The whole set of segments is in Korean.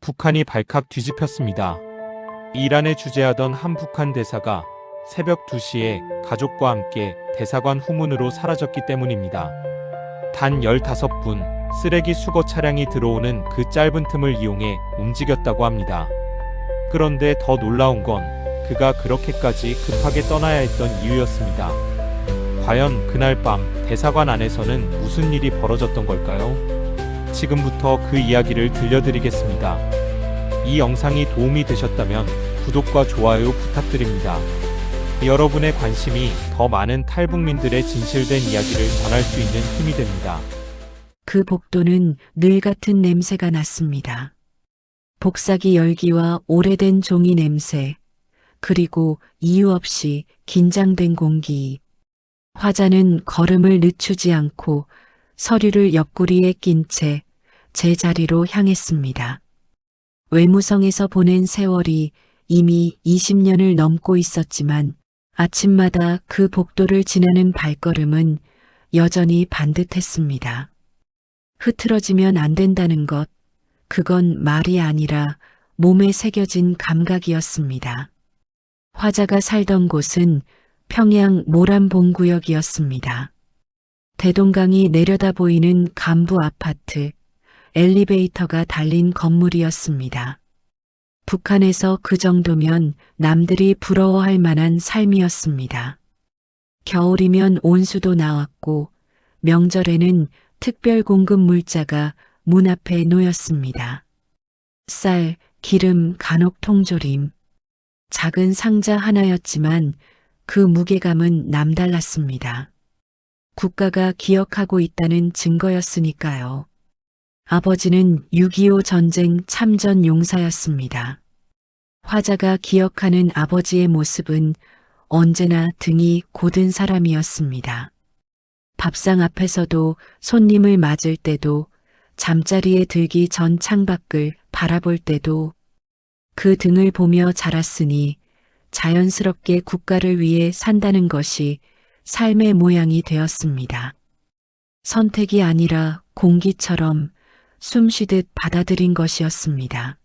북한이 발칵 뒤집혔습니다. 이란에 주재하던 한 북한 대사가 새벽 2시에 가족과 함께 대사관 후문으로 사라졌기 때문입니다. 단 15분 쓰레기 수거 차량이 들어오는 그 짧은 틈을 이용해 움직였다고 합니다. 그런데 더 놀라운 건 그가 그렇게까지 급하게 떠나야 했던 이유였습니다. 과연 그날 밤 대사관 안에서는 무슨 일이 벌어졌던 걸까요? 지금부터 그 이야기를 들려드리겠습니다. 이 영상이 도움이 되셨다면 구독과 좋아요 부탁드립니다. 여러분의 관심이 더 많은 탈북민들의 진실된 이야기를 전할 수 있는 힘이 됩니다. 그 복도는 늘 같은 냄새가 났습니다. 복사기 열기와 오래된 종이 냄새, 그리고 이유 없이 긴장된 공기. 화자는 걸음을 늦추지 않고 서류를 옆구리에 낀 채 제자리로 향했습니다. 외무성에서 보낸 세월이 이미 20년을 넘고 있었지만 아침마다 그 복도를 지나는 발걸음은 여전히 반듯했습니다. 흐트러지면 안 된다는 것, 그건 말이 아니라 몸에 새겨진 감각이었습니다. 화자가 살던 곳은 평양 모란봉구역이었습니다. 대동강이 내려다 보이는 간부 아파트, 엘리베이터가 달린 건물이었습니다. 북한에서 그 정도면 남들이 부러워할 만한 삶이었습니다. 겨울이면 온수도 나왔고 명절에는 특별 공급 물자가 문 앞에 놓였습니다. 쌀, 기름, 간혹 통조림. 작은 상자 하나였지만 그 무게감은 남달랐습니다. 국가가 기억하고 있다는 증거였으니까요. 아버지는 6.25 전쟁 참전 용사였습니다. 화자가 기억하는 아버지의 모습은 언제나 등이 곧은 사람이었습니다. 밥상 앞에서도 손님을 맞을 때도 잠자리에 들기 전 창밖을 바라볼 때도 그 등을 보며 자랐으니 자연스럽게 국가를 위해 산다는 것이 삶의 모양이 되었습니다. 선택이 아니라 공기처럼 숨쉬듯 받아들인 것이었습니다.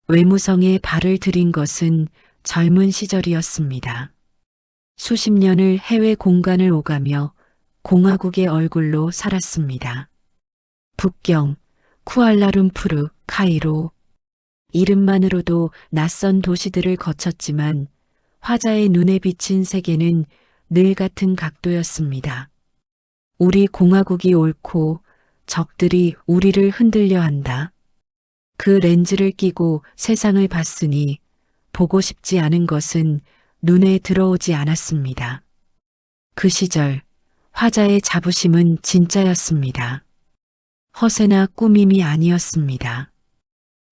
외무성에 발을 들인 것은 젊은 시절이었습니다. 수십 년을 해외 공간을 오가며 공화국의 얼굴로 살았습니다. 북경, 쿠알라룸푸르, 카이로. 이름만으로도 낯선 도시들을 거쳤지만 화자의 눈에 비친 세계는 늘 같은 각도였습니다. 우리 공화국이 옳고 적들이 우리를 흔들려 한다. 그 렌즈를 끼고 세상을 봤으니 보고 싶지 않은 것은 눈에 들어오지 않았습니다. 그 시절 화자의 자부심은 진짜였습니다. 허세나 꾸밈이 아니었습니다.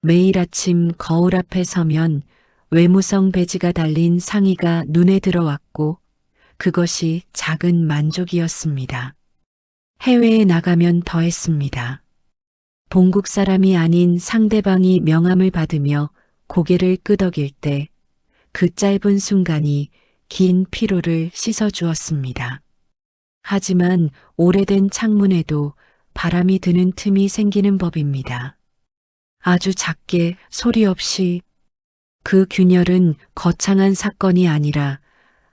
매일 아침 거울 앞에 서면 외무성 배지가 달린 상의가 눈에 들어왔고 그것이 작은 만족이었습니다. 해외에 나가면 더했습니다. 본국 사람이 아닌 상대방이 명함을 받으며 고개를 끄덕일 때 그 짧은 순간이 긴 피로를 씻어주었습니다. 하지만 오래된 창문에도 바람이 드는 틈이 생기는 법입니다. 아주 작게 소리 없이. 그 균열은 거창한 사건이 아니라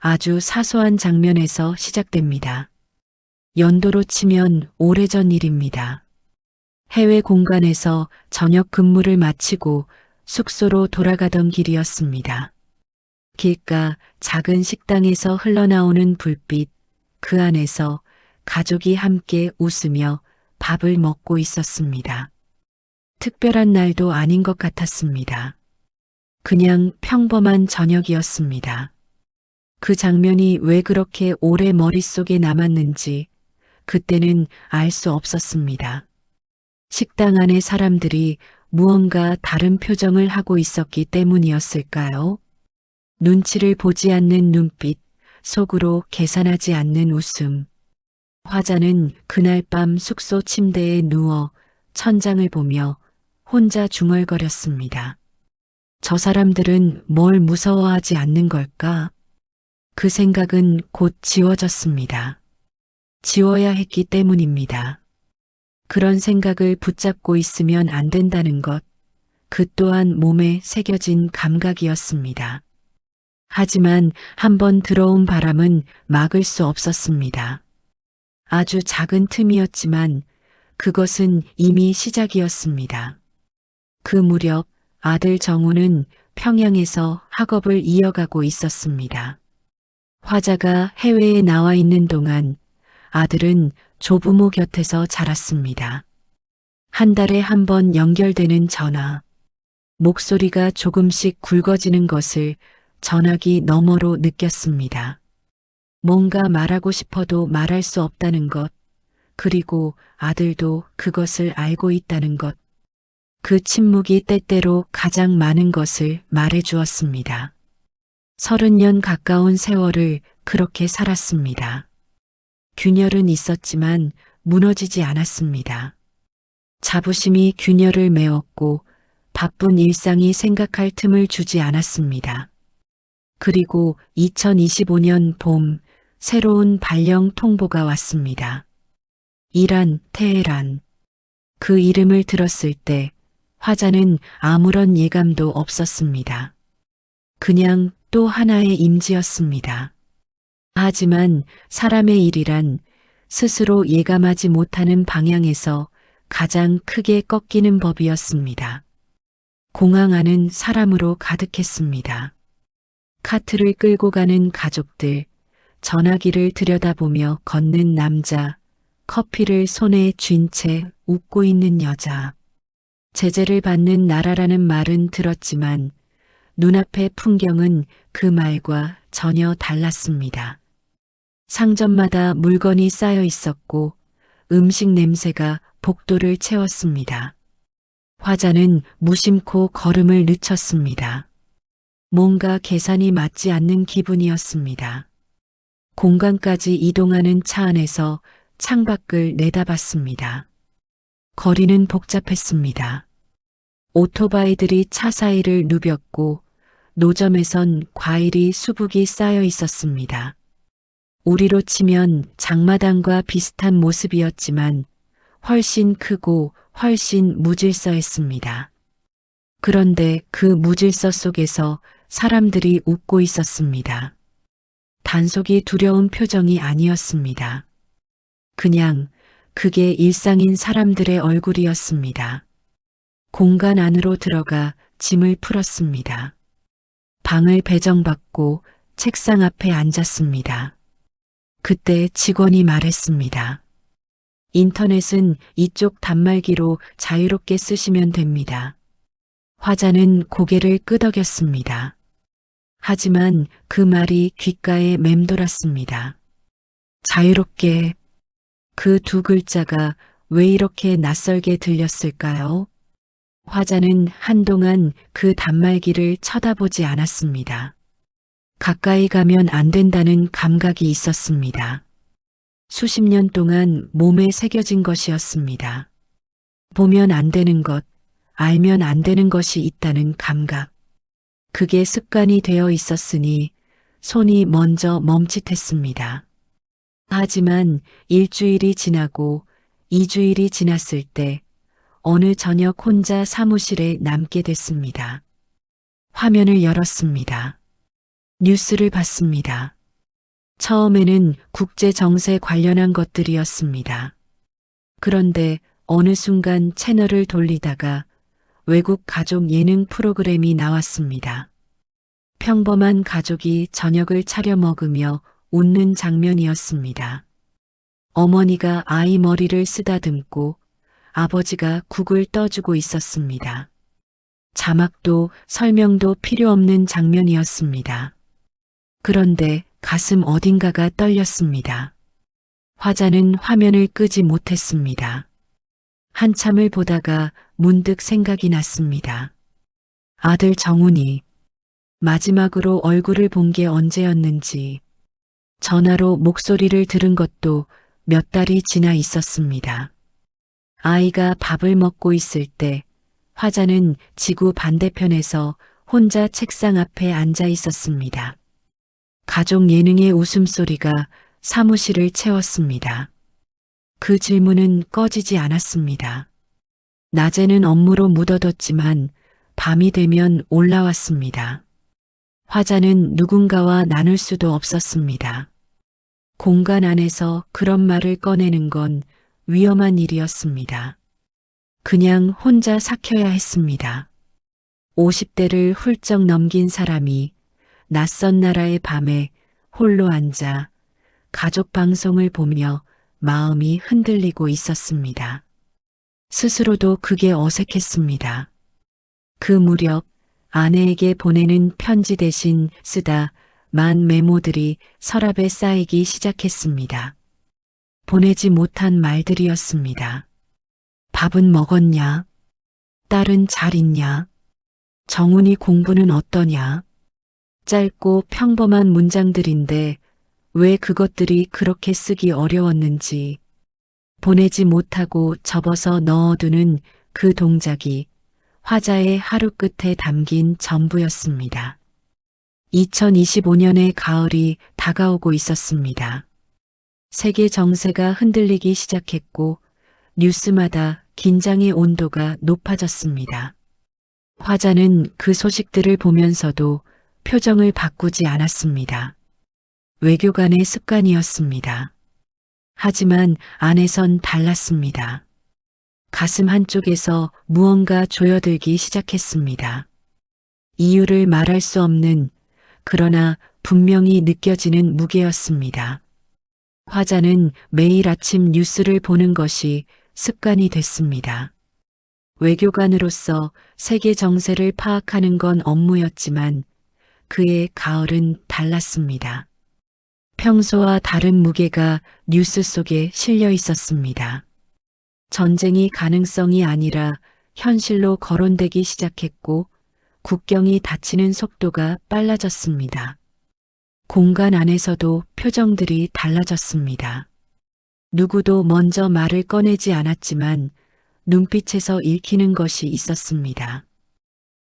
아주 사소한 장면에서 시작됩니다. 연도로 치면 오래전 일입니다. 해외 공간에서 저녁 근무를 마치고 숙소로 돌아가던 길이었습니다. 길가 작은 식당에서 흘러나오는 불빛, 그 안에서 가족이 함께 웃으며 밥을 먹고 있었습니다. 특별한 날도 아닌 것 같았습니다. 그냥 평범한 저녁이었습니다. 그 장면이 왜 그렇게 오래 머릿속에 남았는지 그때는 알 수 없었습니다. 식당 안의 사람들이 무언가 다른 표정을 하고 있었기 때문이었을까요? 눈치를 보지 않는 눈빛, 속으로 계산하지 않는 웃음. 화자는 그날 밤 숙소 침대에 누워 천장을 보며 혼자 중얼거렸습니다. 저 사람들은 뭘 무서워하지 않는 걸까? 그 생각은 곧 지워졌습니다. 지워야 했기 때문입니다. 그런 생각을 붙잡고 있으면 안 된다는 것, 그 또한 몸에 새겨진 감각이었습니다. 하지만 한번 들어온 바람은 막을 수 없었습니다. 아주 작은 틈이었지만 그것은 이미 시작이었습니다. 그 무렵 아들 정우는 평양에서 학업을 이어가고 있었습니다. 화자가 해외에 나와 있는 동안 아들은 조부모 곁에서 자랐습니다. 한 달에 한 번 연결되는 전화, 목소리가 조금씩 굵어지는 것을 전화기 너머로 느꼈습니다. 뭔가 말하고 싶어도 말할 수 없다는 것, 그리고 아들도 그것을 알고 있다는 것. 그 침묵이 때때로 가장 많은 것을 말해 주었습니다. 30년 가까운 세월을 그렇게 살았습니다. 균열은 있었지만 무너지지 않았습니다. 자부심이 균열을 메웠고 바쁜 일상이 생각할 틈을 주지 않았습니다. 그리고 2025년 봄 새로운 발령 통보가 왔습니다. 이란, 테헤란. 그 이름을 들었을 때 화자는 아무런 예감도 없었습니다. 그냥 또 하나의 임지였습니다. 하지만 사람의 일이란 스스로 예감하지 못하는 방향에서 가장 크게 꺾이는 법이었습니다. 공항 안은 사람으로 가득했습니다. 카트를 끌고 가는 가족들, 전화기를 들여다보며 걷는 남자, 커피를 손에 쥔 채 웃고 있는 여자. 제재를 받는 나라라는 말은 들었지만 눈앞의 풍경은 그 말과 전혀 달랐습니다. 상점마다 물건이 쌓여 있었고 음식 냄새가 복도를 채웠습니다. 화자는 무심코 걸음을 늦췄습니다. 뭔가 계산이 맞지 않는 기분이었습니다. 공간까지 이동하는 차 안에서 창밖을 내다봤습니다. 거리는 복잡했습니다. 오토바이들이 차 사이를 누볐고 노점에선 과일이 수북이 쌓여 있었습니다. 우리로 치면 장마당과 비슷한 모습이었지만 훨씬 크고 훨씬 무질서했습니다. 그런데 그 무질서 속에서 사람들이 웃고 있었습니다. 단속이 두려운 표정이 아니었습니다. 그냥 그게 일상인 사람들의 얼굴이었습니다. 공간 안으로 들어가 짐을 풀었습니다. 방을 배정받고 책상 앞에 앉았습니다. 그때 직원이 말했습니다. 인터넷은 이쪽 단말기로 자유롭게 쓰시면 됩니다. 화자는 고개를 끄덕였습니다. 하지만 그 말이 귓가에 맴돌았습니다. 자유롭게. 그 두 글자가 왜 이렇게 낯설게 들렸을까요? 화자는 한동안 그 단말기를 쳐다보지 않았습니다. 가까이 가면 안 된다는 감각이 있었습니다. 수십 년 동안 몸에 새겨진 것이었습니다. 보면 안 되는 것, 알면 안 되는 것이 있다는 감각. 그게 습관이 되어 있었으니 손이 먼저 멈칫했습니다. 하지만 일주일이 지나고 2주일이 지났을 때 어느 저녁 혼자 사무실에 남게 됐습니다. 화면을 열었습니다. 뉴스를 봤습니다. 처음에는 국제 정세 관련한 것들이었습니다. 그런데 어느 순간 채널을 돌리다가 외국 가족 예능 프로그램이 나왔습니다. 평범한 가족이 저녁을 차려 먹으며 웃는 장면이었습니다. 어머니가 아이 머리를 쓰다듬고 아버지가 국을 떠주고 있었습니다. 자막도 설명도 필요 없는 장면이었습니다. 그런데 가슴 어딘가가 떨렸습니다. 화자는 화면을 끄지 못했습니다. 한참을 보다가 문득 생각이 났습니다. 아들 정훈이 마지막으로 얼굴을 본 게 언제였는지, 전화로 목소리를 들은 것도 몇 달이 지나 있었습니다. 아이가 밥을 먹고 있을 때 화자는 지구 반대편에서 혼자 책상 앞에 앉아 있었습니다. 가족 예능의 웃음소리가 사무실을 채웠습니다. 그 질문은 꺼지지 않았습니다. 낮에는 업무로 묻어뒀지만 밤이 되면 올라왔습니다. 화자는 누군가와 나눌 수도 없었습니다. 공간 안에서 그런 말을 꺼내는 건 위험한 일이었습니다. 그냥 혼자 삭혀야 했습니다. 50대를 훌쩍 넘긴 사람이 낯선 나라의 밤에 홀로 앉아 가족 방송을 보며 마음이 흔들리고 있었습니다. 스스로도 그게 어색했습니다. 그 무렵 아내에게 보내는 편지 대신 쓰다 만 메모들이 서랍에 쌓이기 시작했습니다. 보내지 못한 말들이었습니다. 밥은 먹었냐? 딸은 잘 있냐? 정훈이 공부는 어떠냐? 짧고 평범한 문장들인데 왜 그것들이 그렇게 쓰기 어려웠는지, 보내지 못하고 접어서 넣어두는 그 동작이 화자의 하루 끝에 담긴 전부였습니다. 2025년의 가을이 다가오고 있었습니다. 세계 정세가 흔들리기 시작했고 뉴스마다 긴장의 온도가 높아졌습니다. 화자는 그 소식들을 보면서도 표정을 바꾸지 않았습니다. 외교관의 습관이었습니다. 하지만 안에선 달랐습니다. 가슴 한쪽에서 무언가 조여들기 시작했습니다. 이유를 말할 수 없는, 그러나 분명히 느껴지는 무게였습니다. 화자는 매일 아침 뉴스를 보는 것이 습관이 됐습니다. 외교관으로서 세계 정세를 파악하는 건 업무였지만 그의 가을은 달랐습니다. 평소와 다른 무게가 뉴스 속에 실려 있었습니다. 전쟁이 가능성이 아니라 현실로 거론되기 시작했고 국경이 닫히는 속도가 빨라졌습니다. 공간 안에서도 표정들이 달라졌습니다. 누구도 먼저 말을 꺼내지 않았지만 눈빛에서 읽히는 것이 있었습니다.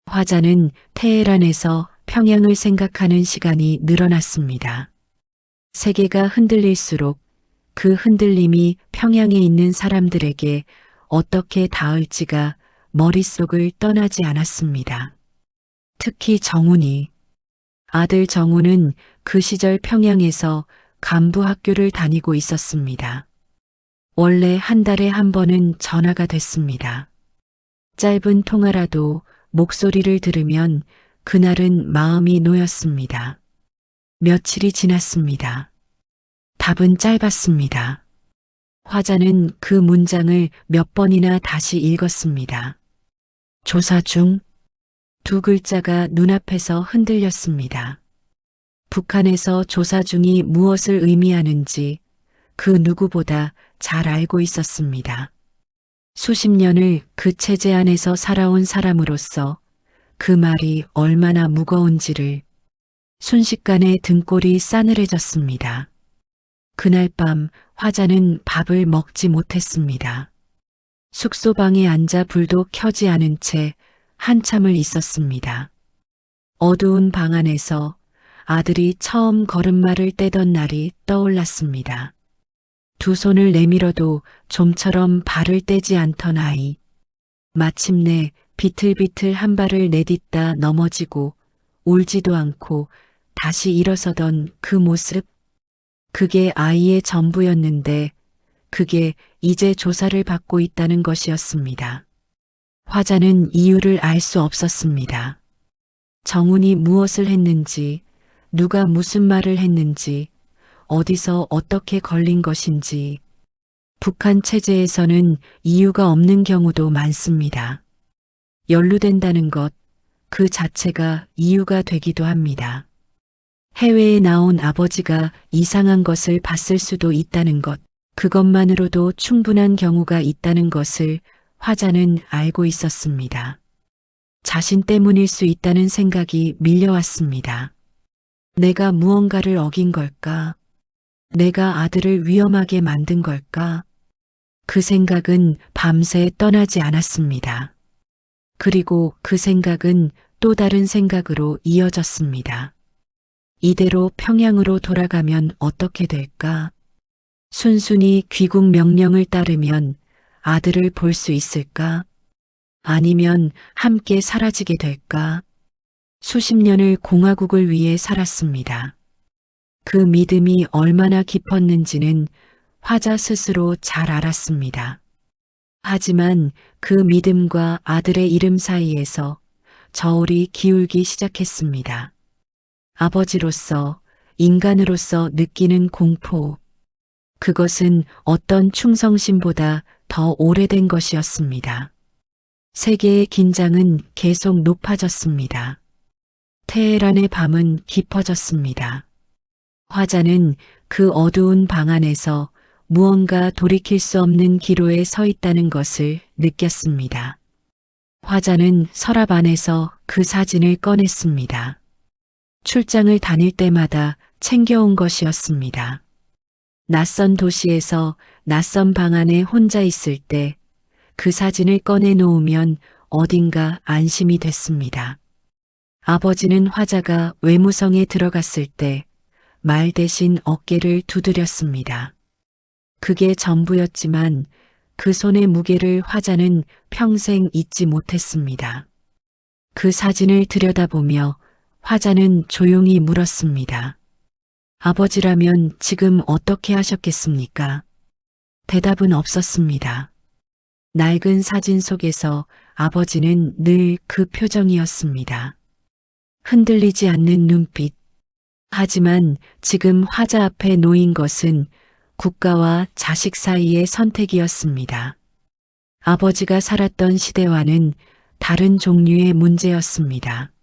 화자는 테헤란에서 평양을 생각하는 시간이 늘어났습니다. 세계가 흔들릴수록 그 흔들림이 평양에 있는 사람들에게 어떻게 닿을지가 머릿속을 떠나지 않았습니다. 특히 정훈이, 아들 정훈은 그 시절 평양에서 간부 학교를 다니고 있었습니다. 원래 한 달에 한 번은 전화가 됐습니다. 짧은 통화라도 목소리를 들으면 그날은 마음이 놓였습니다. 며칠이 지났습니다. 답은 짧았습니다. 화자는 그 문장을 몇 번이나 다시 읽었습니다. 조사 중, 두 글자가 눈앞에서 흔들렸습니다. 북한에서 조사 중이 무엇을 의미하는지 그 누구보다 잘 알고 있었습니다. 수십 년을 그 체제 안에서 살아온 사람으로서 그 말이 얼마나 무거운지를 순식간에 등골이 싸늘해졌습니다. 그날 밤 화자는 밥을 먹지 못했습니다. 숙소방에 앉아 불도 켜지 않은 채 한참을 있었습니다. 어두운 방 안에서 아들이 처음 걸음마를 떼던 날이 떠올랐습니다. 두 손을 내밀어도 좀처럼 발을 떼지 않던 아이. 마침내 비틀비틀 한 발을 내딛다 넘어지고 울지도 않고 다시 일어서던 그 모습. 그게 아이의 전부였는데 그게 이제 조사를 받고 있다는 것이었습니다. 화자는 이유를 알 수 없었습니다. 정훈이 무엇을 했는지, 누가 무슨 말을 했는지, 어디서 어떻게 걸린 것인지. 북한 체제에서는 이유가 없는 경우도 많습니다. 연루된다는 것, 그 자체가 이유가 되기도 합니다. 해외에 나온 아버지가 이상한 것을 봤을 수도 있다는 것, 그것만으로도 충분한 경우가 있다는 것을 화자는 알고 있었습니다. 자신 때문일 수 있다는 생각이 밀려왔습니다. 내가 무언가를 어긴 걸까? 내가 아들을 위험하게 만든 걸까? 그 생각은 밤새 떠나지 않았습니다. 그리고 그 생각은 또 다른 생각으로 이어졌습니다. 이대로 평양으로 돌아가면 어떻게 될까? 순순히 귀국 명령을 따르면 아들을 볼 수 있을까? 아니면 함께 사라지게 될까? 수십 년을 공화국을 위해 살았습니다. 그 믿음이 얼마나 깊었는지는 화자 스스로 잘 알았습니다. 하지만 그 믿음과 아들의 이름 사이에서 저울이 기울기 시작했습니다. 아버지로서, 인간으로서 느끼는 공포. 그것은 어떤 충성심보다 더 오래된 것이었습니다. 세계의 긴장은 계속 높아졌습니다. 테헤란의 밤은 깊어졌습니다. 화자는 그 어두운 방 안에서 무언가 돌이킬 수 없는 기로에 서 있다는 것을 느꼈습니다. 화자는 서랍 안에서 그 사진을 꺼냈습니다. 출장을 다닐 때마다 챙겨온 것이었습니다. 낯선 도시에서 낯선 방 안에 혼자 있을 때 그 사진을 꺼내 놓으면 어딘가 안심이 됐습니다. 아버지는 화자가 외무성에 들어갔을 때 말 대신 어깨를 두드렸습니다. 그게 전부였지만 그 손의 무게를 화자는 평생 잊지 못했습니다. 그 사진을 들여다보며 화자는 조용히 물었습니다. 아버지라면 지금 어떻게 하셨겠습니까? 대답은 없었습니다. 낡은 사진 속에서 아버지는 늘 그 표정이었습니다. 흔들리지 않는 눈빛. 하지만 지금 화자 앞에 놓인 것은 국가와 자식 사이의 선택이었습니다. 아버지가 살았던 시대와는 다른 종류의 문제였습니다.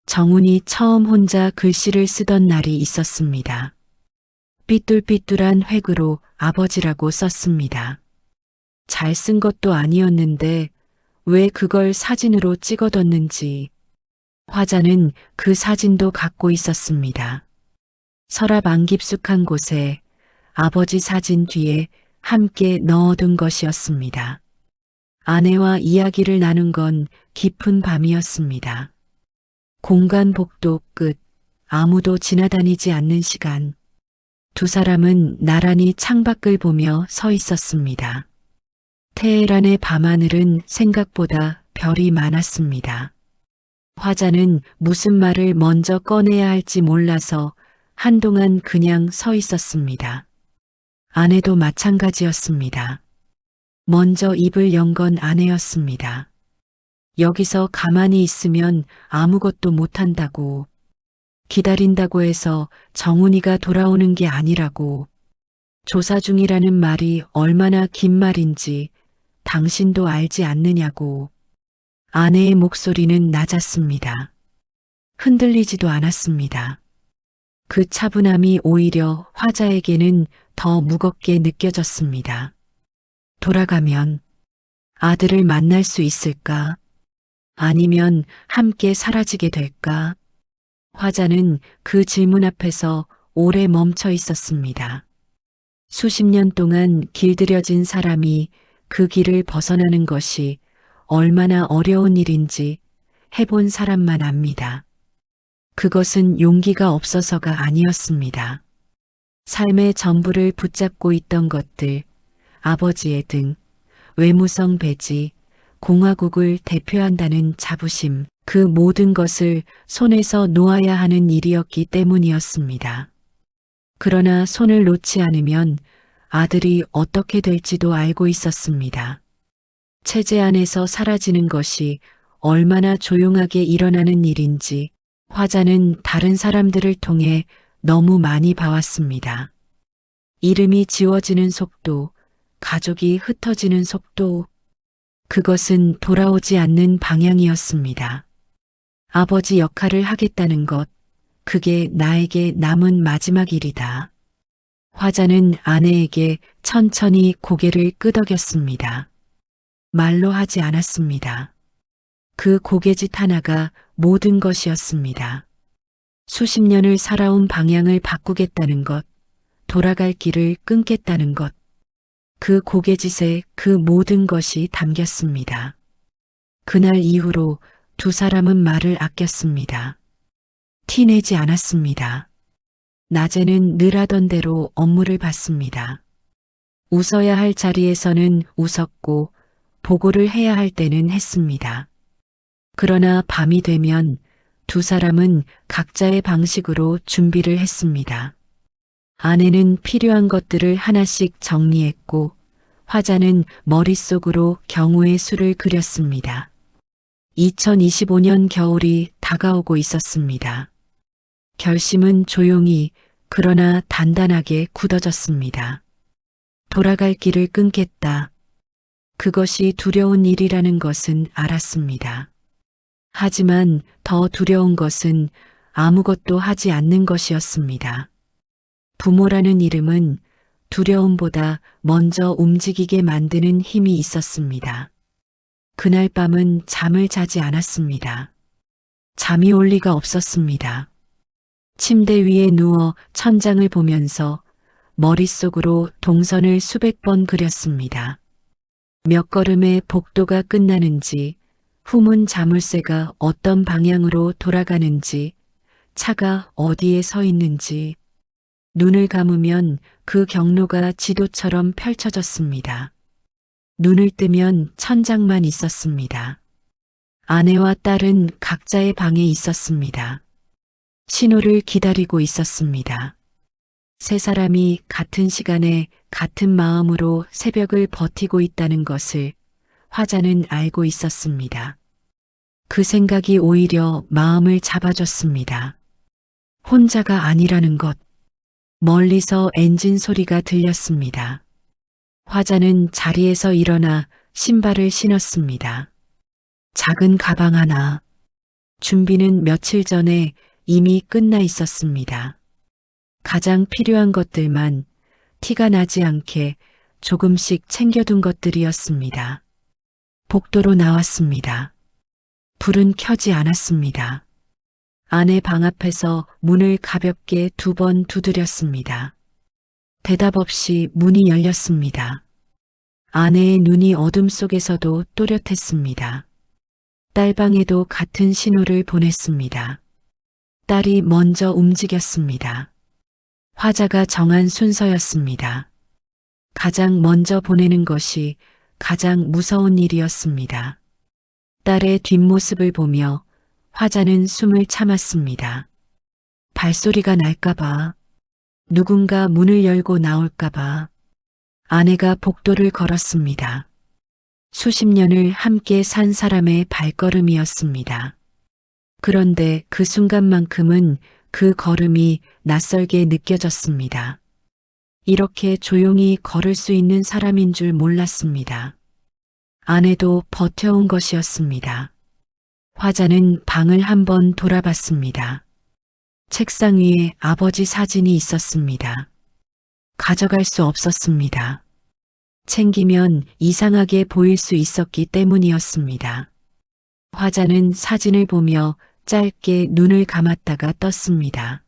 정훈이 처음 혼자 글씨를 쓰던 날이 있었습니다. 삐뚤삐뚤한 획으로 아버지라고 썼습니다. 잘 쓴 것도 아니었는데 왜 그걸 사진으로 찍어뒀는지. 화자는 그 사진도 갖고 있었습니다. 서랍 안 깊숙한 곳에 아버지 사진 뒤에 함께 넣어둔 것이었습니다. 아내와 이야기를 나눈 건 깊은 밤이었습니다. 공간 복도 끝, 아무도 지나다니지 않는 시간. 두 사람은 나란히 창밖을 보며 서 있었습니다. 테헤란의 밤하늘은 생각보다 별이 많았습니다. 화자는 무슨 말을 먼저 꺼내야 할지 몰라서 한동안 그냥 서 있었습니다. 아내도 마찬가지였습니다. 먼저 입을 연 건 아내였습니다. 여기서 가만히 있으면 아무것도 못한다고, 기다린다고 해서 정훈이가 돌아오는 게 아니라고, 조사 중이라는 말이 얼마나 긴 말인지 당신도 알지 않느냐고. 아내의 목소리는 낮았습니다. 흔들리지도 않았습니다. 그 차분함이 오히려 화자에게는 더 무겁게 느껴졌습니다. 돌아가면 아들을 만날 수 있을까? 아니면 함께 사라지게 될까? 화자는 그 질문 앞에서 오래 멈춰 있었습니다. 수십 년 동안 길들여진 사람이 그 길을 벗어나는 것이 얼마나 어려운 일인지 해본 사람만 압니다. 그것은 용기가 없어서가 아니었습니다. 삶의 전부를 붙잡고 있던 것들, 아버지의 등, 외무성 배지, 공화국을 대표한다는 자부심, 그 모든 것을 손에서 놓아야 하는 일이었기 때문이었습니다. 그러나 손을 놓지 않으면 아들이 어떻게 될지도 알고 있었습니다. 체제 안에서 사라지는 것이 얼마나 조용하게 일어나는 일인지 화자는 다른 사람들을 통해 너무 많이 봐왔습니다. 이름이 지워지는 속도, 가족이 흩어지는 속도, 그것은 돌아오지 않는 방향이었습니다. 아버지 역할을 하겠다는 것, 그게 나에게 남은 마지막 일이다. 화자는 아내에게 천천히 고개를 끄덕였습니다. 말로 하지 않았습니다. 그 고개짓 하나가 모든 것이었습니다. 수십 년을 살아온 방향을 바꾸겠다는 것, 돌아갈 길을 끊겠다는 것, 그 고개짓에 그 모든 것이 담겼습니다. 그날 이후로 두 사람은 말을 아꼈습니다. 티내지 않았습니다. 낮에는 늘 하던 대로 업무를 봤습니다. 웃어야 할 자리에서는 웃었고 보고를 해야 할 때는 했습니다. 그러나 밤이 되면 두 사람은 각자의 방식으로 준비를 했습니다. 아내는 필요한 것들을 하나씩 정리했고 화자는 머릿속으로 경우의 수를 그렸습니다. 2025년 겨울이 다가오고 있었습니다. 결심은 조용히 그러나 단단하게 굳어졌습니다. 돌아갈 길을 끊겠다. 그것이 두려운 일이라는 것은 알았습니다. 하지만 더 두려운 것은 아무것도 하지 않는 것이었습니다. 부모라는 이름은 두려움보다 먼저 움직이게 만드는 힘이 있었습니다. 그날 밤은 잠을 자지 않았습니다. 잠이 올 리가 없었습니다. 침대 위에 누워 천장을 보면서 머릿속으로 동선을 수백 번 그렸습니다. 몇 걸음의 복도가 끝나는지, 후문 자물쇠가 어떤 방향으로 돌아가는지, 차가 어디에 서 있는지, 눈을 감으면 그 경로가 지도처럼 펼쳐졌습니다. 눈을 뜨면 천장만 있었습니다. 아내와 딸은 각자의 방에 있었습니다. 신호를 기다리고 있었습니다. 세 사람이 같은 시간에 같은 마음으로 새벽을 버티고 있다는 것을 화자는 알고 있었습니다. 그 생각이 오히려 마음을 잡아줬습니다. 혼자가 아니라는 것. 멀리서 엔진 소리가 들렸습니다. 화자는 자리에서 일어나 신발을 신었습니다. 작은 가방 하나. 준비는 며칠 전에 이미 끝나 있었습니다. 가장 필요한 것들만 티가 나지 않게 조금씩 챙겨둔 것들이었습니다. 복도로 나왔습니다. 불은 켜지 않았습니다. 아내 방 앞에서 문을 가볍게 2번 두드렸습니다. 대답 없이 문이 열렸습니다. 아내의 눈이 어둠 속에서도 또렷했습니다. 딸 방에도 같은 신호를 보냈습니다. 딸이 먼저 움직였습니다. 화자가 정한 순서였습니다. 가장 먼저 보내는 것이 가장 무서운 일이었습니다. 딸의 뒷모습을 보며 화자는 숨을 참았습니다. 발소리가 날까봐, 누군가 문을 열고 나올까봐. 아내가 복도를 걸었습니다. 수십 년을 함께 산 사람의 발걸음이었습니다. 그런데 그 순간만큼은 그 걸음이 낯설게 느껴졌습니다. 이렇게 조용히 걸을 수 있는 사람인 줄 몰랐습니다. 아내도 버텨온 것이었습니다. 화자는 방을 한번 돌아봤습니다. 책상 위에 아버지 사진이 있었습니다. 가져갈 수 없었습니다. 챙기면 이상하게 보일 수 있었기 때문이었습니다. 화자는 사진을 보며 짧게 눈을 감았다가 떴습니다.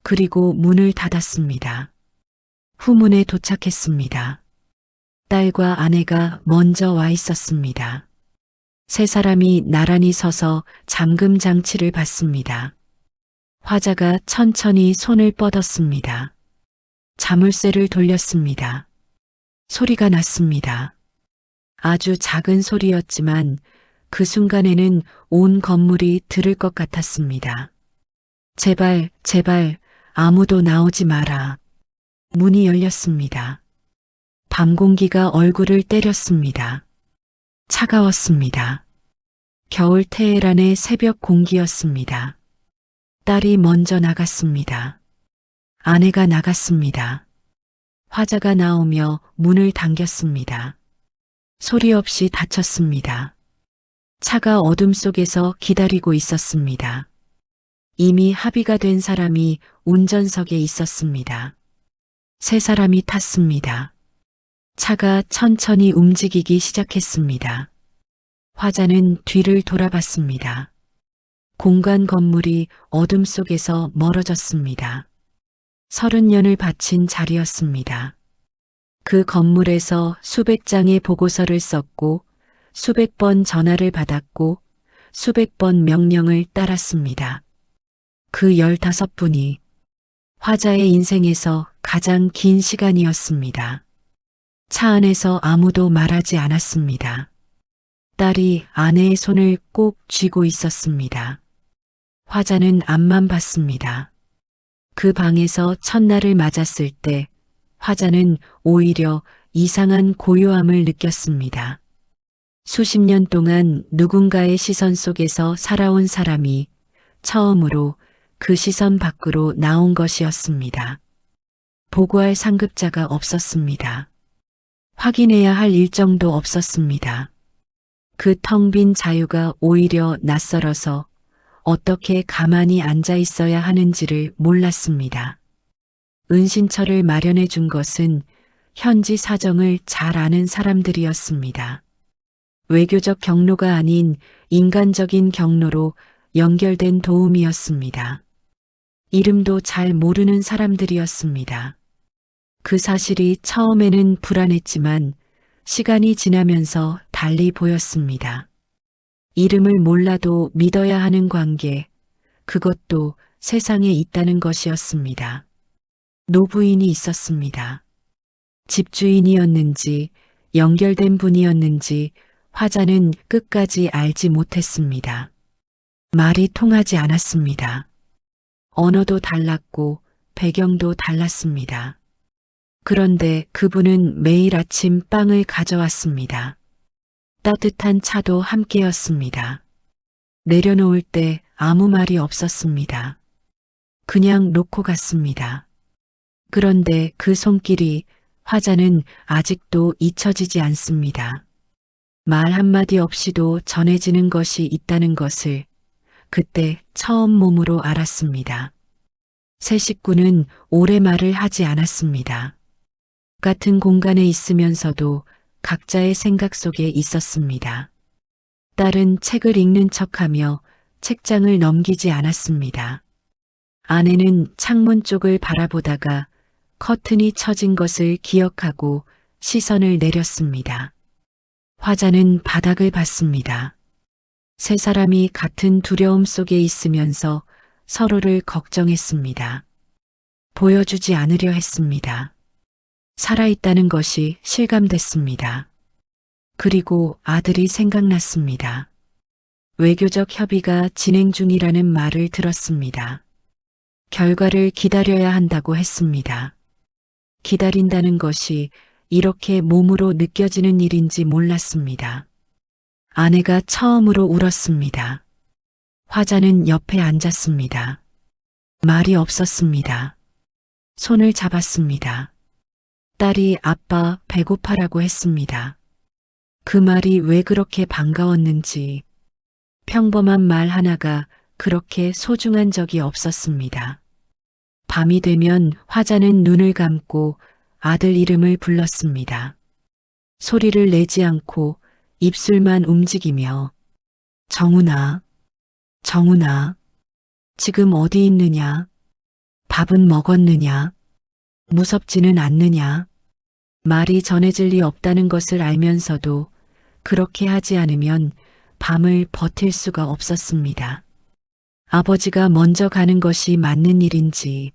그리고 문을 닫았습니다. 후문에 도착했습니다. 딸과 아내가 먼저 와 있었습니다. 세 사람이 나란히 서서 잠금 장치를 받습니다. 화자가 천천히 손을 뻗었습니다. 자물쇠를 돌렸습니다. 소리가 났습니다. 아주 작은 소리였지만 그 순간에는 온 건물이 들을 것 같았습니다. 제발, 제발, 아무도 나오지 마라. 문이 열렸습니다. 밤 공기가 얼굴을 때렸습니다. 차가웠습니다. 겨울 테헤란의 새벽 공기였습니다. 딸이 먼저 나갔습니다. 아내가 나갔습니다. 화자가 나오며 문을 당겼습니다. 소리 없이 닫혔습니다. 차가 어둠 속에서 기다리고 있었습니다. 이미 합의가 된 사람이 운전석에 있었습니다. 세 사람이 탔습니다. 차가 천천히 움직이기 시작했습니다. 화자는 뒤를 돌아봤습니다. 공간 건물이 어둠 속에서 멀어졌습니다. 30년을 바친 자리였습니다. 그 건물에서 수백 장의 보고서를 썼고 수백 번 전화를 받았고 수백 번 명령을 따랐습니다. 그 15분이 화자의 인생에서 가장 긴 시간이었습니다. 차 안에서 아무도 말하지 않았습니다. 딸이 아내의 손을 꼭 쥐고 있었습니다. 화자는 앞만 봤습니다. 그 방에서 첫날을 맞았을 때 화자는 오히려 이상한 고요함을 느꼈습니다. 수십 년 동안 누군가의 시선 속에서 살아온 사람이 처음으로 그 시선 밖으로 나온 것이었습니다. 보고할 상급자가 없었습니다. 확인해야 할 일정도 없었습니다. 그 텅 빈 자유가 오히려 낯설어서 어떻게 가만히 앉아 있어야 하는지를 몰랐습니다. 은신처를 마련해 준 것은 현지 사정을 잘 아는 사람들이었습니다. 외교적 경로가 아닌 인간적인 경로로 연결된 도움이었습니다. 이름도 잘 모르는 사람들이었습니다. 그 사실이 처음에는 불안했지만 시간이 지나면서 달리 보였습니다. 이름을 몰라도 믿어야 하는 관계, 그것도 세상에 있다는 것이었습니다. 노부인이 있었습니다. 집주인이었는지 연결된 분이었는지 화자는 끝까지 알지 못했습니다. 말이 통하지 않았습니다. 언어도 달랐고 배경도 달랐습니다. 그런데 그분은 매일 아침 빵을 가져왔습니다. 따뜻한 차도 함께였습니다. 내려놓을 때 아무 말이 없었습니다. 그냥 놓고 갔습니다. 그런데 그 손길이 화자는 아직도 잊혀지지 않습니다. 말 한마디 없이도 전해지는 것이 있다는 것을 그때 처음 몸으로 알았습니다. 새 식구는 오래 말을 하지 않았습니다. 같은 공간에 있으면서도 각자의 생각 속에 있었습니다. 딸은 책을 읽는 척하며 책장을 넘기지 않았습니다. 아내는 창문 쪽을 바라보다가 커튼이 쳐진 것을 기억하고 시선을 내렸습니다. 화자는 바닥을 봤습니다. 세 사람이 같은 두려움 속에 있으면서 서로를 걱정했습니다. 보여주지 않으려 했습니다. 살아있다는 것이 실감됐습니다. 그리고 아들이 생각났습니다. 외교적 협의가 진행 중이라는 말을 들었습니다. 결과를 기다려야 한다고 했습니다. 기다린다는 것이 이렇게 몸으로 느껴지는 일인지 몰랐습니다. 아내가 처음으로 울었습니다. 화자는 옆에 앉았습니다. 말이 없었습니다. 손을 잡았습니다. 딸이 아빠 배고파라고 했습니다. 그 말이 왜 그렇게 반가웠는지 평범한 말 하나가 그렇게 소중한 적이 없었습니다. 밤이 되면 화자는 눈을 감고 아들 이름을 불렀습니다. 소리를 내지 않고 입술만 움직이며 정훈아, 정훈아, 지금 어디 있느냐? 밥은 먹었느냐? 무섭지는 않느냐? 말이 전해질 리 없다는 것을 알면서도 그렇게 하지 않으면 밤을 버틸 수가 없었습니다. 아버지가 먼저 가는 것이 맞는 일인지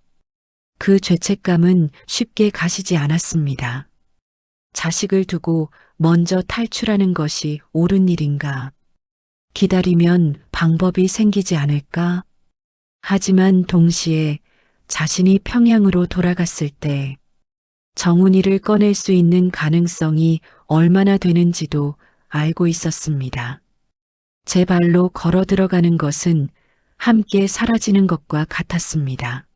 그 죄책감은 쉽게 가시지 않았습니다. 자식을 두고 먼저 탈출하는 것이 옳은 일인가? 기다리면 방법이 생기지 않을까? 하지만 동시에 자신이 평양으로 돌아갔을 때 정훈이를 꺼낼 수 있는 가능성이 얼마나 되는지도 알고 있었습니다. 제 발로 걸어 들어가는 것은 함께 사라지는 것과 같았습니다.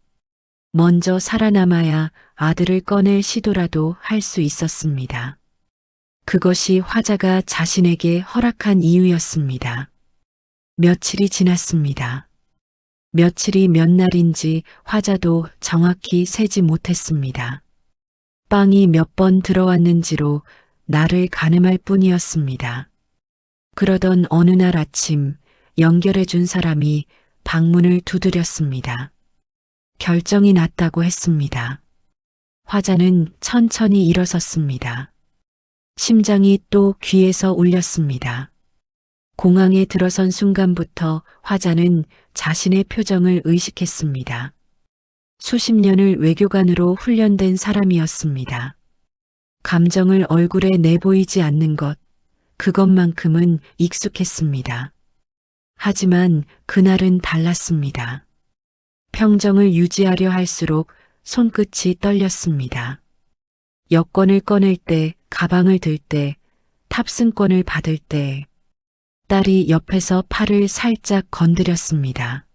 먼저 살아남아야 아들을 꺼낼 시도라도 할 수 있었습니다. 그것이 화자가 자신에게 허락한 이유였습니다. 며칠이 지났습니다. 며칠이 몇 날인지 화자도 정확히 세지 못했습니다. 빵이 몇 번 들어왔는지로 나를 가늠할 뿐이었습니다. 그러던 어느 날 아침 연결해 준 사람이 방문을 두드렸습니다. 결정이 났다고 했습니다. 화자는 천천히 일어섰습니다. 심장이 또 귀에서 울렸습니다. 공항에 들어선 순간부터 화자는 자신의 표정을 의식했습니다. 수십 년을 외교관으로 훈련된 사람이었습니다. 감정을 얼굴에 내보이지 않는 것, 그것만큼은 익숙했습니다. 하지만 그날은 달랐습니다. 평정을 유지하려 할수록 손끝이 떨렸습니다. 여권을 꺼낼 때, 가방을 들 때, 탑승권을 받을 때, 딸이 옆에서 팔을 살짝 건드렸습니다.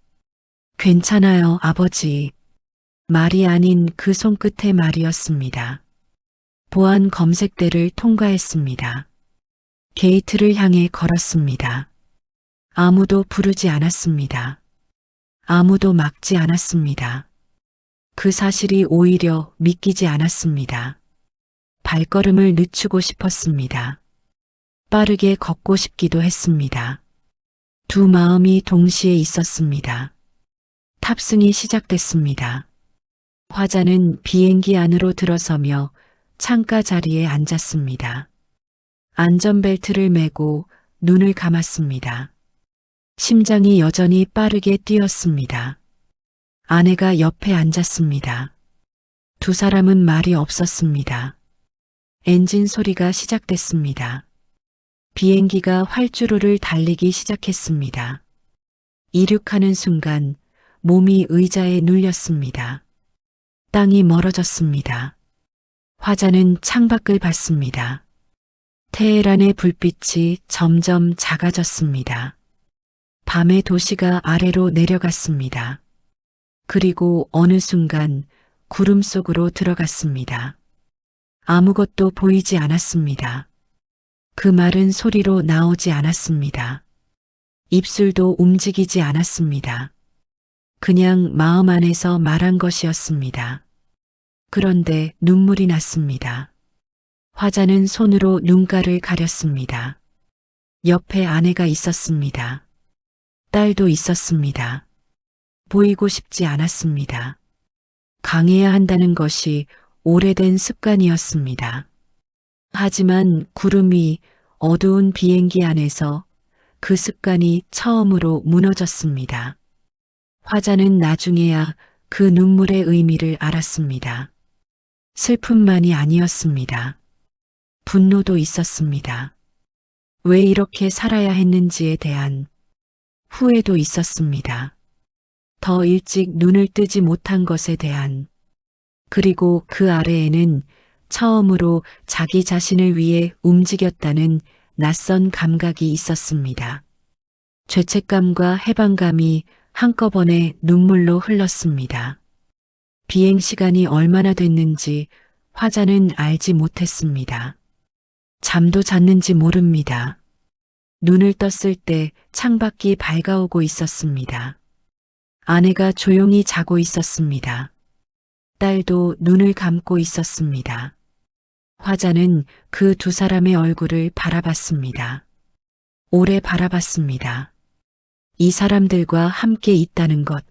괜찮아요, 아버지. 말이 아닌 그 손끝의 말이었습니다. 보안 검색대를 통과했습니다. 게이트를 향해 걸었습니다. 아무도 부르지 않았습니다. 아무도 막지 않았습니다. 그 사실이 오히려 믿기지 않았습니다. 발걸음을 늦추고 싶었습니다. 빠르게 걷고 싶기도 했습니다. 두 마음이 동시에 있었습니다. 탑승이 시작됐습니다. 화자는 비행기 안으로 들어서며 창가 자리에 앉았습니다. 안전벨트를 매고 눈을 감았습니다. 심장이 여전히 빠르게 뛰었습니다. 아내가 옆에 앉았습니다. 두 사람은 말이 없었습니다. 엔진 소리가 시작됐습니다. 비행기가 활주로를 달리기 시작했습니다. 이륙하는 순간 몸이 의자에 눌렸습니다. 땅이 멀어졌습니다. 화자는 창밖을 봤습니다. 테헤란의 불빛이 점점 작아졌습니다. 밤의 도시가 아래로 내려갔습니다. 그리고 어느 순간 구름 속으로 들어갔습니다. 아무것도 보이지 않았습니다. 그 말은 소리로 나오지 않았습니다. 입술도 움직이지 않았습니다. 그냥 마음 안에서 말한 것이었습니다. 그런데 눈물이 났습니다. 화자는 손으로 눈가를 가렸습니다. 옆에 아내가 있었습니다. 딸도 있었습니다. 보이고 싶지 않았습니다. 강해야 한다는 것이 오래된 습관이었습니다. 하지만 구름이 어두운 비행기 안에서 그 습관이 처음으로 무너졌습니다. 화자는 나중에야 그 눈물의 의미를 알았습니다. 슬픔만이 아니었습니다. 분노도 있었습니다. 왜 이렇게 살아야 했는지에 대한 후회도 있었습니다. 더 일찍 눈을 뜨지 못한 것에 대한, 그리고 그 아래에는 처음으로 자기 자신을 위해 움직였다는 낯선 감각이 있었습니다. 죄책감과 해방감이 한꺼번에 눈물로 흘렀습니다. 비행 시간이 얼마나 됐는지 화자는 알지 못했습니다. 잠도 잤는지 모릅니다. 눈을 떴을 때 창밖이 밝아오고 있었습니다. 아내가 조용히 자고 있었습니다. 딸도 눈을 감고 있었습니다. 화자는 그 두 사람의 얼굴을 바라봤습니다. 오래 바라봤습니다. 이 사람들과 함께 있다는 것,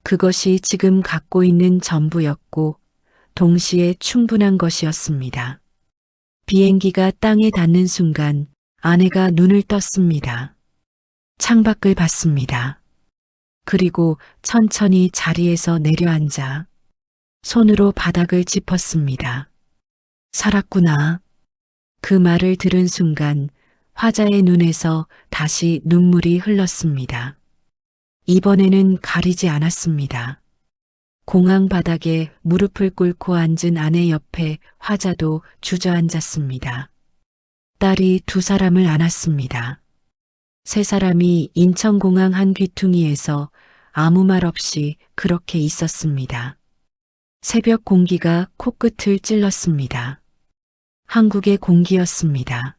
그것이 지금 갖고 있는 전부였고 동시에 충분한 것이었습니다. 비행기가 땅에 닿는 순간 아내가 눈을 떴습니다. 창밖을 봤습니다. 그리고 천천히 자리에서 내려앉아 손으로 바닥을 짚었습니다. 살았구나. 그 말을 들은 순간 화자의 눈에서 다시 눈물이 흘렀습니다. 이번에는 가리지 않았습니다. 공항 바닥에 무릎을 꿇고 앉은 아내 옆에 화자도 주저앉았습니다. 딸이 두 사람을 안았습니다. 세 사람이 인천공항 한 귀퉁이에서 아무 말 없이 그렇게 있었습니다. 새벽 공기가 코끝을 찔렀습니다. 한국의 공기였습니다.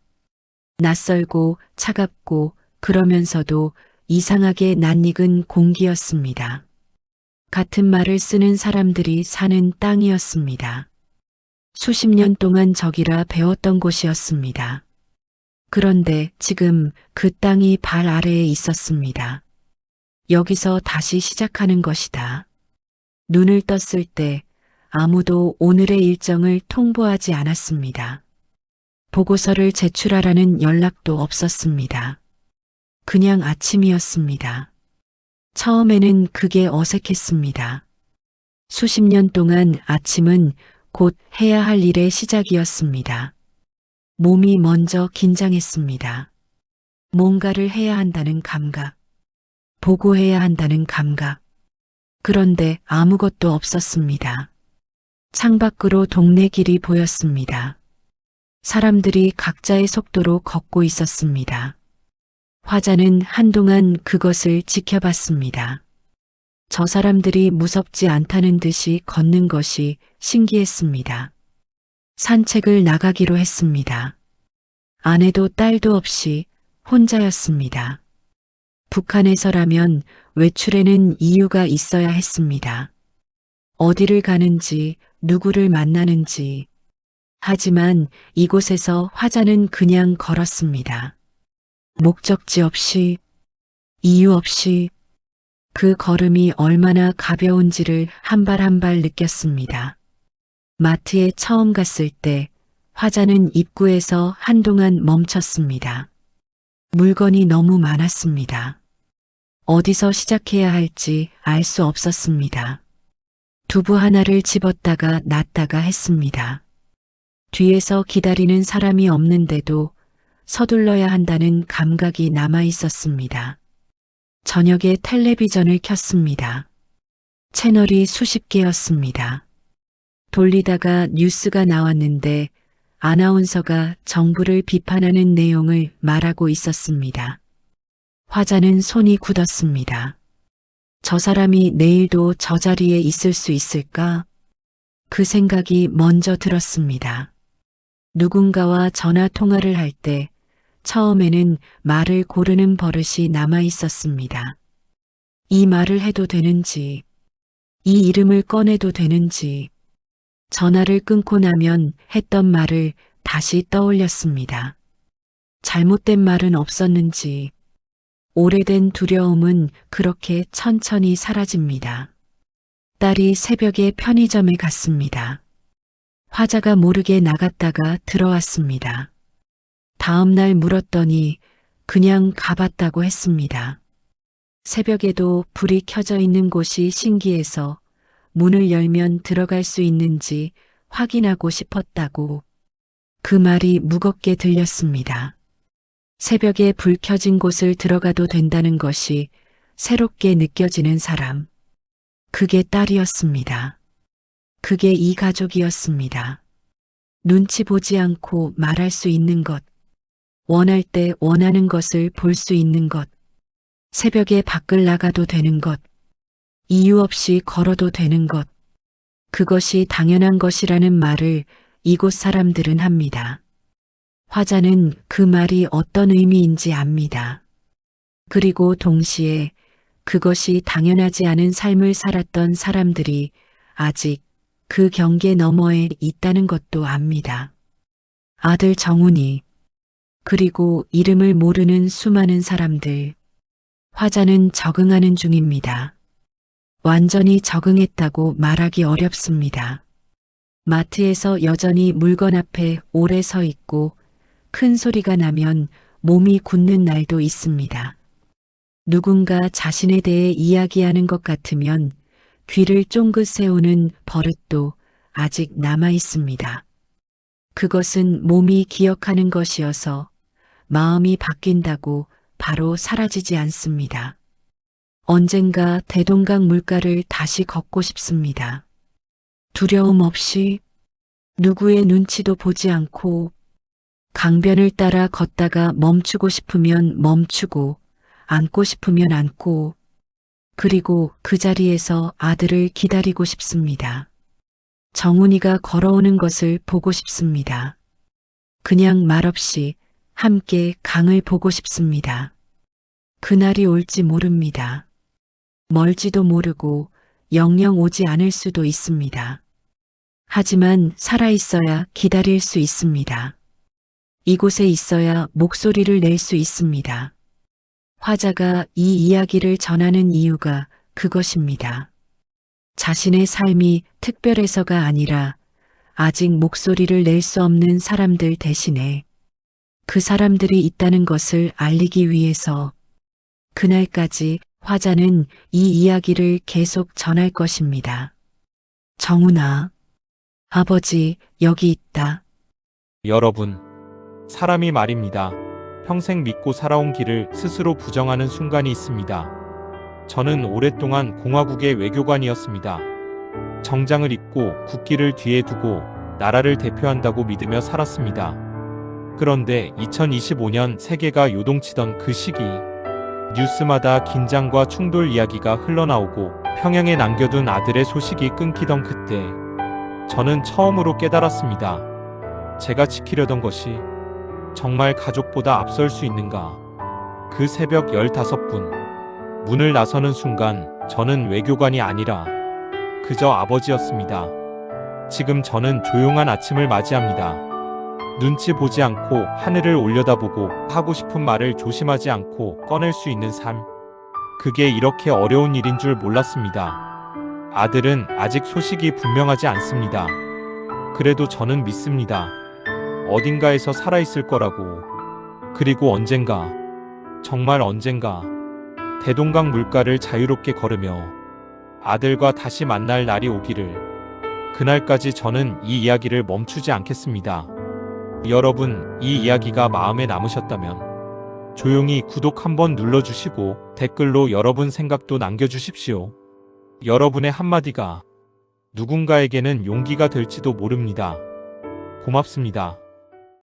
낯설고 차갑고 그러면서도 이상하게 낯익은 공기였습니다. 같은 말을 쓰는 사람들이 사는 땅이었습니다. 수십 년 동안 적이라 배웠던 곳이었습니다. 그런데 지금 그 땅이 발 아래에 있었습니다. 여기서 다시 시작하는 것이다. 눈을 떴을 때 아무도 오늘의 일정을 통보하지 않았습니다. 보고서를 제출하라는 연락도 없었습니다. 그냥 아침이었습니다. 처음에는 그게 어색했습니다. 수십 년 동안 아침은 곧 해야 할 일의 시작이었습니다. 몸이 먼저 긴장했습니다. 뭔가를 해야 한다는 감각, 보고해야 한다는 감각. 그런데 아무것도 없었습니다. 창밖으로 동네 길이 보였습니다. 사람들이 각자의 속도로 걷고 있었습니다. 화자는 한동안 그것을 지켜봤습니다. 저 사람들이 무섭지 않다는 듯이 걷는 것이 신기했습니다. 산책을 나가기로 했습니다. 아내도 딸도 없이 혼자였습니다. 북한에서라면 외출에는 이유가 있어야 했습니다. 어디를 가는지, 누구를 만나는지. 하지만 이곳에서 화자는 그냥 걸었습니다. 목적지 없이, 이유 없이 그 걸음이 얼마나 가벼운지를 한 발 한 발 느꼈습니다. 마트에 처음 갔을 때 화자는 입구에서 한동안 멈췄습니다. 물건이 너무 많았습니다. 어디서 시작해야 할지 알 수 없었습니다. 두부 하나를 집었다가 놨다가 했습니다. 뒤에서 기다리는 사람이 없는데도 서둘러야 한다는 감각이 남아 있었습니다. 저녁에 텔레비전을 켰습니다. 채널이 수십 개였습니다. 돌리다가 뉴스가 나왔는데 아나운서가 정부를 비판하는 내용을 말하고 있었습니다. 화자는 손이 굳었습니다. 저 사람이 내일도 저 자리에 있을 수 있을까? 그 생각이 먼저 들었습니다. 누군가와 전화 통화를 할 때 처음에는 말을 고르는 버릇이 남아 있었습니다. 이 말을 해도 되는지, 이 이름을 꺼내도 되는지, 전화를 끊고 나면 했던 말을 다시 떠올렸습니다. 잘못된 말은 없었는지, 오래된 두려움은 그렇게 천천히 사라집니다. 딸이 새벽에 편의점에 갔습니다. 화자가 모르게 나갔다가 들어왔습니다. 다음 날 물었더니 그냥 가봤다고 했습니다. 새벽에도 불이 켜져 있는 곳이 신기해서 문을 열면 들어갈 수 있는지 확인하고 싶었다고. 그 말이 무겁게 들렸습니다. 새벽에 불 켜진 곳을 들어가도 된다는 것이 새롭게 느껴지는 사람. 그게 딸이었습니다. 그게 이 가족이었습니다. 눈치 보지 않고 말할 수 있는 것. 원할 때 원하는 것을 볼 수 있는 것. 새벽에 밖을 나가도 되는 것. 이유 없이 걸어도 되는 것. 그것이 당연한 것이라는 말을 이곳 사람들은 합니다. 화자는 그 말이 어떤 의미인지 압니다. 그리고 동시에 그것이 당연하지 않은 삶을 살았던 사람들이 아직 그 경계 너머에 있다는 것도 압니다. 아들 정훈이, 그리고 이름을 모르는 수많은 사람들. 화자는 적응하는 중입니다. 완전히 적응했다고 말하기 어렵습니다. 마트에서 여전히 물건 앞에 오래 서 있고 큰 소리가 나면 몸이 굳는 날도 있습니다. 누군가 자신에 대해 이야기하는 것 같으면 귀를 쫑긋 세우는 버릇도 아직 남아 있습니다. 그것은 몸이 기억하는 것이어서 마음이 바뀐다고 바로 사라지지 않습니다. 언젠가 대동강 물가를 다시 걷고 싶습니다. 두려움 없이, 누구의 눈치도 보지 않고, 강변을 따라 걷다가 멈추고 싶으면 멈추고, 앉고 싶으면 앉고, 그리고 그 자리에서 아들을 기다리고 싶습니다. 정훈이가 걸어오는 것을 보고 싶습니다. 그냥 말없이 함께 강을 보고 싶습니다. 그날이 올지 모릅니다. 멀지도 모르고 영영 오지 않을 수도 있습니다. 하지만 살아있어야 기다릴 수 있습니다. 이곳에 있어야 목소리를 낼 수 있습니다. 화자가 이 이야기를 전하는 이유가 그것입니다. 자신의 삶이 특별해서가 아니라 아직 목소리를 낼 수 없는 사람들 대신에 그 사람들이 있다는 것을 알리기 위해서 그날까지 화자는 이 이야기를 계속 전할 것입니다. 정훈아, 아버지, 여기 있다. 여러분, 사람이 말입니다. 평생 믿고 살아온 길을 스스로 부정하는 순간이 있습니다. 저는 오랫동안 공화국의 외교관이었습니다. 정장을 입고 국기를 뒤에 두고 나라를 대표한다고 믿으며 살았습니다. 그런데 2025년 세계가 요동치던 그 시기, 뉴스마다 긴장과 충돌 이야기가 흘러나오고 평양에 남겨둔 아들의 소식이 끊기던 그때, 저는 처음으로 깨달았습니다. 제가 지키려던 것이 정말 가족보다 앞설 수 있는가. 그 새벽 15분, 문을 나서는 순간 저는 외교관이 아니라 그저 아버지였습니다. 지금 저는 조용한 아침을 맞이합니다. 눈치 보지 않고 하늘을 올려다보고 하고 싶은 말을 조심하지 않고 꺼낼 수 있는 삶. 그게 이렇게 어려운 일인 줄 몰랐습니다. 아들은 아직 소식이 분명하지 않습니다. 그래도 저는 믿습니다. 어딘가에서 살아있을 거라고. 그리고 언젠가, 정말 언젠가, 대동강 물가를 자유롭게 걸으며 아들과 다시 만날 날이 오기를. 그날까지 저는 이 이야기를 멈추지 않겠습니다. 여러분, 이 이야기가 마음에 남으셨다면 조용히 구독 한번 눌러주시고 댓글로 여러분 생각도 남겨주십시오. 여러분의 한마디가 누군가에게는 용기가 될지도 모릅니다. 고맙습니다.